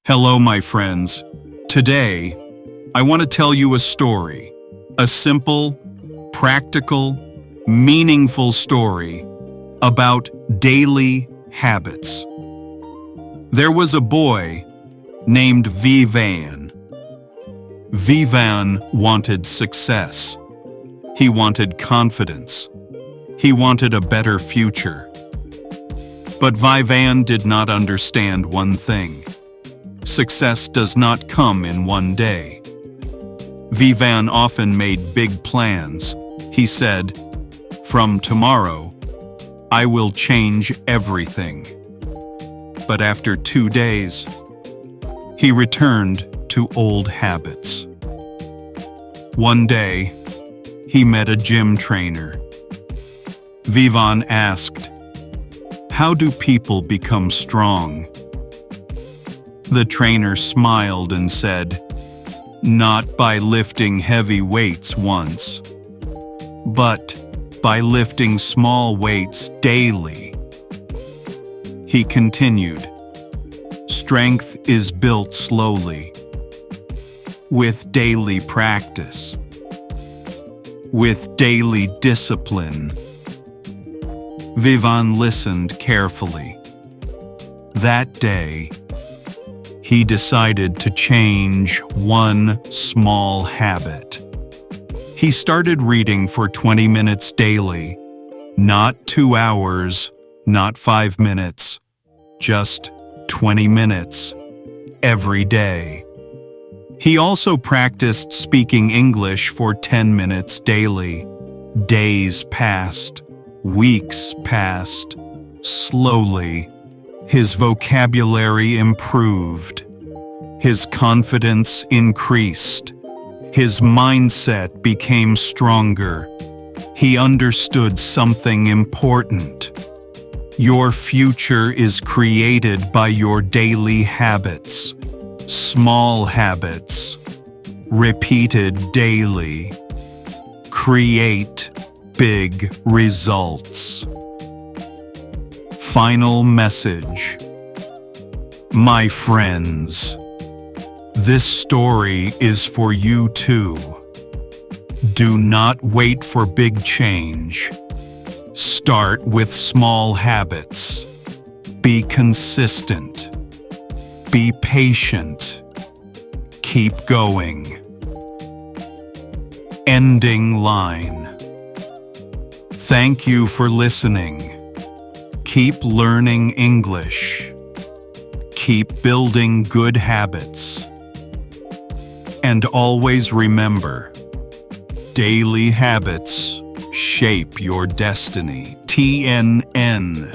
Hello, my friends. Today, I want to tell you a story. A simple, practical, meaningful story about daily habits. There was a boy named Vivan. Vivan wanted success. He wanted confidence. He wanted a better future. But Vivan did not understand one thing. Success does not come in one day. Vivan often made big plans. He said, "From tomorrow, I will change everything." But after 2 days, he returned to old habits. One day, he met a gym trainer. Vivan asked, "How do people become strong?" The trainer smiled and said, "Not by lifting heavy weights once, but by lifting small weights daily." He continued, "Strength is built slowly, with daily practice, with daily discipline." Vivan listened carefully. That day, he decided to change one small habit. He started reading for 20 minutes daily, not 2 hours, not 5 minutes, just 20 minutes every day. He also practiced speaking English for 10 minutes daily. Days passed, weeks passed. Slowly, his vocabulary improved. His confidence increased. His mindset became stronger. He understood something important. Your future is created by your daily habits. Small habits, repeated daily, create big results. Final message. My friends, this story is for you too. Do not wait for big change. Start with small habits. Be consistent. Be patient. Keep going. Ending line. Thank you for listening. Keep learning English. Keep building good habits. And always remember, daily habits shape your destiny. TNN.